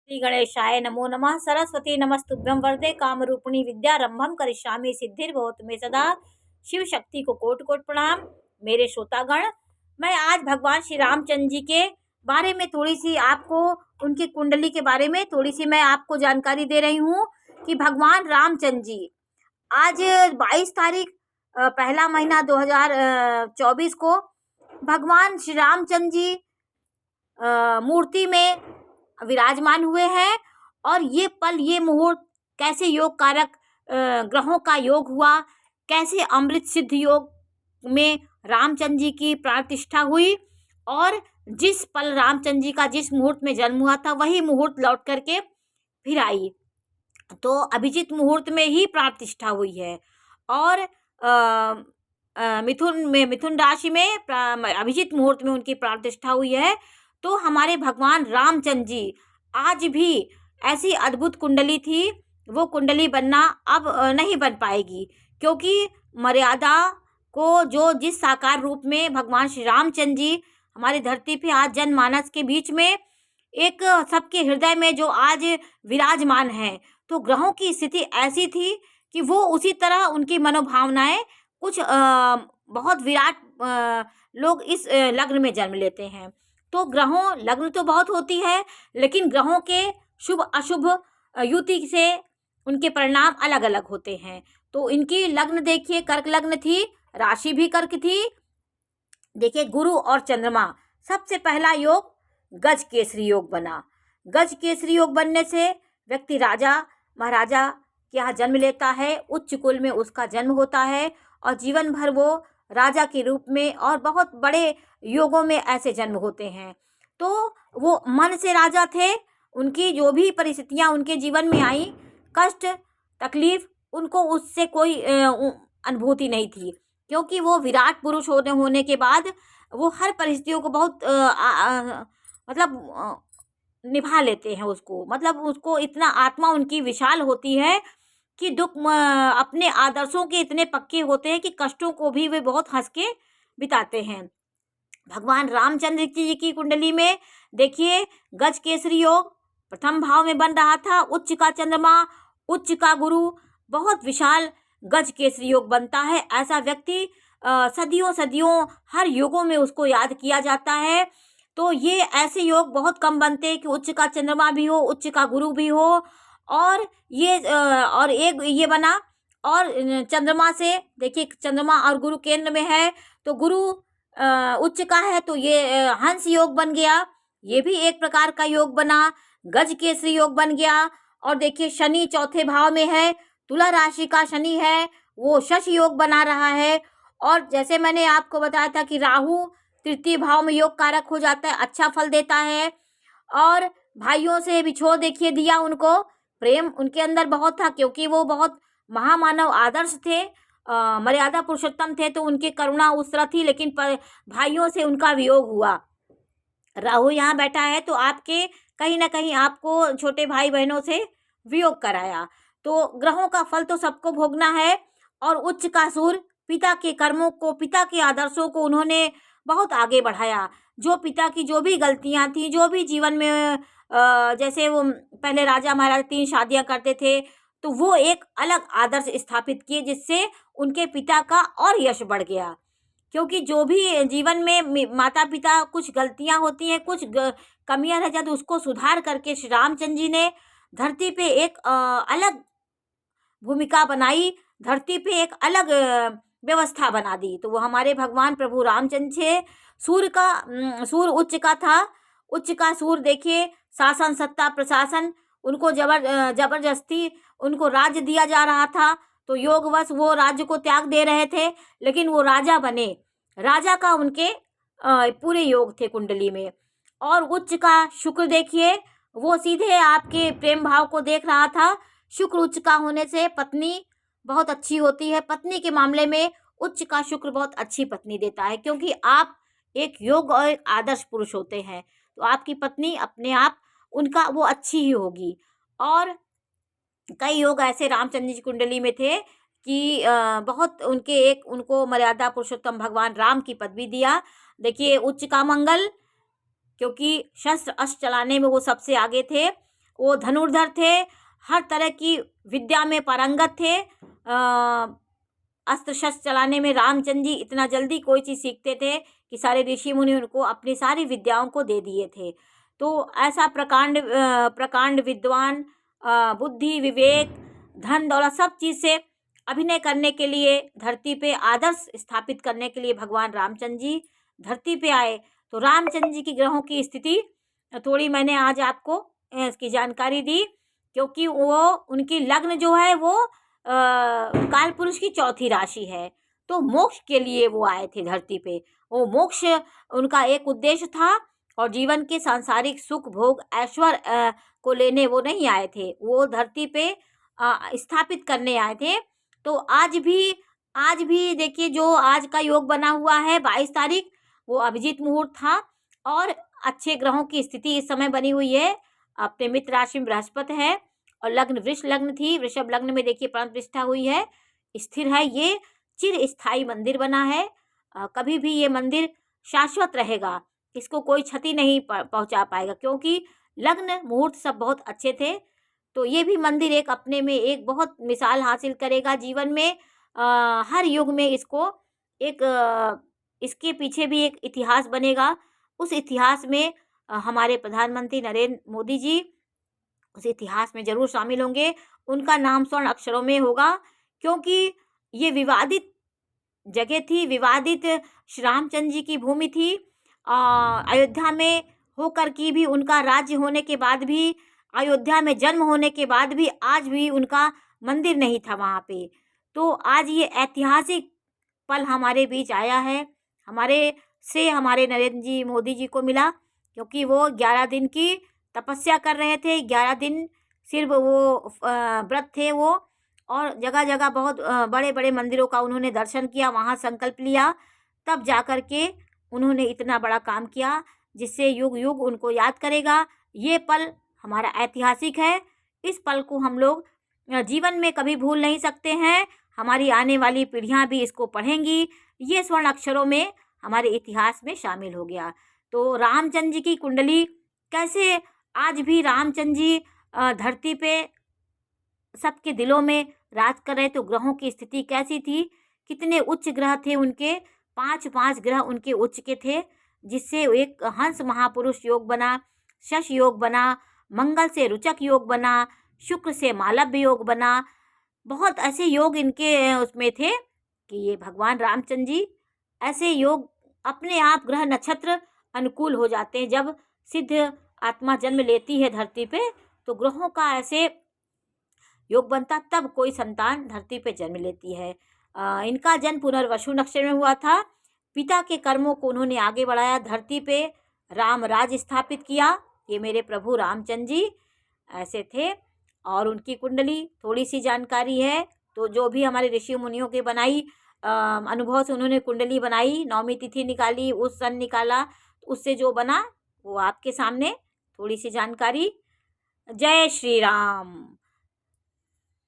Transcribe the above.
श्री गणेशाय नमो नमः। सरस्वती नमस्तुभ्यं वरदे कामरूपिणी विद्यारंभम करिष्यामि सिद्धिर्भवतु मे सदा। शिव शक्ति को कोटि कोटि प्रणाम। मेरे श्रोतागण, मैं आज भगवान श्री रामचंद्र जी के बारे में थोड़ी सी आपको, उनकी कुंडली के बारे में थोड़ी सी मैं आपको जानकारी दे रही हूँ कि भगवान रामचंद्र जी आज 22 तारीख पहला महीना 2024 को भगवान श्री रामचंद्र जी मूर्ति में विराजमान हुए हैं। और ये पल, ये मुहूर्त कैसे योग कारक ग्रहों का योग हुआ, कैसे अमृत सिद्ध योग में रामचंद्र जी की प्राण प्रतिष्ठा हुई, और जिस पल रामचंद्र जी का जिस मुहूर्त में जन्म हुआ था वही मुहूर्त लौट करके फिर आई। तो अभिजीत मुहूर्त में ही प्राण प्रतिष्ठा हुई है। और मिथुन राशि में अभिजीत मुहूर्त में उनकी प्राण प्रतिष्ठा हुई है। तो हमारे भगवान रामचंद्र जी आज भी ऐसी अद्भुत कुंडली थी, वो कुंडली बनना अब नहीं बन पाएगी, क्योंकि मर्यादा को जो जिस साकार रूप में भगवान श्री रामचंद्र जी हमारी धरती पे आज जनमानस के बीच में एक सबके हृदय में जो आज विराजमान है, तो ग्रहों की स्थिति ऐसी थी कि वो उसी तरह उनकी मनोभावनाएं कुछ बहुत विराट लोग इस लग्न में जन्म लेते हैं। तो ग्रहों लग्न तो बहुत होती है, लेकिन ग्रहों के शुभ अशुभ युति से उनके परिणाम अलग अलग होते हैं। तो इनकी लग्न देखिए कर्क लग्न थी, राशि भी कर्क थी। देखिए गुरु और चंद्रमा, सबसे पहला योग गज केसरी योग बना। गज केसरी योग बनने से व्यक्ति राजा महाराजा के यहाँ जन्म लेता है, उच्च कुल में उसका जन्म होता है, और जीवन भर वो राजा के रूप में और बहुत बड़े योगों में ऐसे जन्म होते हैं। तो वो मन से राजा थे, उनकी जो भी परिस्थितियां उनके जीवन में आई, कष्ट तकलीफ, उनको उससे कोई अनुभूति नहीं थी, क्योंकि वो विराट पुरुष होने के बाद वो हर परिस्थितियों को बहुत मतलब निभा लेते हैं उसको, मतलब उसको इतना आत्मा उनकी विशाल होती है कि दुख अपने आदर्शों के इतने पक्के होते हैं कि कष्टों को भी वे बहुत हंस के बिताते हैं। भगवान रामचंद्र जी की कुंडली में देखिए गज केसरी योग प्रथम भाव में बन रहा था, उच्च का चंद्रमा उच्च का गुरु, बहुत विशाल गज केसरी योग बनता है। ऐसा व्यक्ति सदियों सदियों हर युगों में उसको याद किया जाता है। तो ये ऐसे योग बहुत कम बनते हैं कि उच्च का चंद्रमा भी हो, उच्च का गुरु भी हो, और ये और एक ये बना। और चंद्रमा से देखिए चंद्रमा और गुरु केंद्र में है, तो गुरु उच्च का है, तो ये हंस योग बन गया, ये भी एक प्रकार का योग बना, गज केसरी योग बन गया। और देखिए शनि चौथे भाव में है, तुला राशि का शनि है, वो शश योग बना रहा है। और जैसे मैंने आपको बताया था कि राहु तृतीय भाव में योग कारक हो जाता है, अच्छा फल देता है। और भाइयों से बिछोह देखिए दिया, उनको प्रेम उनके अंदर बहुत था, क्योंकि वो बहुत महामानव आदर्श थे, मर्यादा पुरुषोत्तम थे, तो उनकी करुणा उस तरह थी, लेकिन भाइयों से उनका वियोग हुआ। राहु यहाँ बैठा है, तो आपके कहीं ना कहीं आपको छोटे भाई बहनों से वियोग कराया। तो ग्रहों का फल तो सबको भोगना है। और उच्च का सूर्य पिता के कर्मों को, पिता के आदर्शों को उन्होंने बहुत आगे बढ़ाया। जो पिता की जो भी गलतियां थी, जो भी जीवन में जैसे वो पहले राजा महाराजा 3 शादियां करते थे, तो वो एक अलग आदर्श स्थापित किए, जिससे उनके पिता का और यश बढ़ गया। क्योंकि जो भी जीवन में माता पिता कुछ गलतियां होती हैं, कुछ कमियां रह जाती, तो उसको सुधार करके श्री रामचंद्र जी ने धरती पे एक अलग भूमिका बनाई, धरती पे एक अलग व्यवस्था बना दी। तो वो हमारे भगवान प्रभु रामचंद्र थे। सूर्य उच्च का था, उच्च का सूर्य देखिए शासन सत्ता प्रशासन, उनको जबरदस्ती उनको राज्य दिया जा रहा था, तो योगवश वो राज्य को त्याग दे रहे थे, लेकिन वो राजा बने, राजा का उनके पूरे योग थे कुंडली में। और उच्च का शुक्र देखिए, वो सीधे आपके प्रेम भाव को देख रहा था। शुक्र उच्च का होने से पत्नी बहुत अच्छी होती है, पत्नी के मामले में उच्च का शुक्र बहुत अच्छी पत्नी देता है, क्योंकि आप एक योग और एक आदर्श पुरुष होते हैं, तो आपकी पत्नी अपने आप उनका वो अच्छी ही होगी। और कई योग ऐसे रामचंद्र जी कुंडली में थे कि बहुत उनको मर्यादा पुरुषोत्तम भगवान राम की पदवी दिया। देखिए उच्च का मंगल, क्योंकि शस्त्र अस्त्र चलाने में वो सबसे आगे थे, वो धनुर्धर थे, हर तरह की विद्या में पारंगत थे। अस्त्र शस्त्र चलाने में रामचंद्र जी इतना जल्दी कोई चीज़ सीखते थे कि सारे ऋषि मुनि उनको अपनी सारी विद्याओं को दे दिए थे। तो ऐसा प्रकांड विद्वान, बुद्धि, विवेक, धन दौलत सब चीज़ से अभिनय करने के लिए, धरती पे आदर्श स्थापित करने के लिए भगवान रामचंद्र जी धरती पे आए। तो रामचंद्र जी की ग्रहों की स्थिति थोड़ी मैंने आज आपको इसकी जानकारी दी, क्योंकि वो उनकी लग्न जो है वो काल पुरुष की चौथी राशि है। तो मोक्ष के लिए वो आए थे धरती पे। वो मोक्ष उनका एक उद्देश्य था, और जीवन के सांसारिक सुख भोग ऐश्वर्य को लेने वो नहीं आए थे, वो धरती पे स्थापित करने आए थे। तो आज भी देखिए, जो आज का योग बना हुआ है 22 तारीख, वो अभिजीत मुहूर्त था, और अच्छे ग्रहों की स्थिति इस समय बनी हुई है। अपने मित्र राशि में बृहस्पति है, और लग्न वृष लग्न थी, वृषभ लग्न में देखिए प्राण प्रतिष्ठा हुई है, स्थिर है। ये चिर स्थायी मंदिर बना है, कभी भी ये मंदिर शाश्वत रहेगा, इसको कोई क्षति नहीं पहुंचा पाएगा, क्योंकि लग्न मुहूर्त सब बहुत अच्छे थे। तो ये भी मंदिर एक अपने में एक बहुत मिसाल हासिल करेगा जीवन में। हर युग में इसको एक इसके पीछे भी एक इतिहास बनेगा। उस इतिहास में हमारे प्रधानमंत्री नरेंद्र मोदी जी उस इतिहास में ज़रूर शामिल होंगे। उनका नाम स्वर्ण अक्षरों में होगा, क्योंकि ये विवादित जगह थी, विवादित श्री रामचंद्र जी की भूमि थी। अयोध्या में होकर की भी, उनका राज्य होने के बाद भी, अयोध्या में जन्म होने के बाद भी आज भी उनका मंदिर नहीं था वहाँ पे। तो आज ये ऐतिहासिक पल हमारे बीच आया है, हमारे नरेंद्र जी मोदी जी को मिला, क्योंकि वो 11 दिन की तपस्या कर रहे थे। 11 दिन सिर्फ वो व्रत थे वो, और जगह जगह बहुत बड़े बड़े मंदिरों का उन्होंने दर्शन किया, वहाँ संकल्प लिया, तब जा कर के उन्होंने इतना बड़ा काम किया जिससे युग युग उनको याद करेगा। ये पल हमारा ऐतिहासिक है, इस पल को हम लोग जीवन में कभी भूल नहीं सकते हैं। हमारी आने वाली पीढ़ियाँ भी इसको पढ़ेंगी। ये स्वर्ण अक्षरों में हमारे इतिहास में शामिल हो गया। तो रामचंद्र जी की कुंडली कैसे आज भी रामचंद्र जी धरती पे सबके दिलों में राज कर रहे, तो ग्रहों की स्थिति कैसी थी, कितने उच्च ग्रह थे उनके, 5 ग्रह उनके उच्च के थे, जिससे एक हंस महापुरुष योग बना, शश योग बना, मंगल से रुचक योग बना, शुक्र से मालव्य योग बना। बहुत ऐसे योग इनके उसमें थे कि ये भगवान रामचंद्र जी ऐसे योग अपने आप ग्रह नक्षत्र अनुकूल हो जाते हैं। जब सिद्ध आत्मा जन्म लेती है धरती पे, तो ग्रहों का ऐसे योग बनता, तब कोई संतान धरती पे जन्म लेती है। इनका जन्म पुनर्वसु नक्षत्र में हुआ था। पिता के कर्मों को उन्होंने आगे बढ़ाया, धरती पे राम राज स्थापित किया। ये मेरे प्रभु रामचंद्र जी ऐसे थे, और उनकी कुंडली थोड़ी सी जानकारी है। तो जो भी हमारे ऋषि मुनियों के बनाई अनुभव से उन्होंने कुंडली बनाई, 9वीं तिथि निकाली, उस सन निकाला, उससे जो बना वो आपके सामने थोड़ी सी जानकारी। जय श्री राम।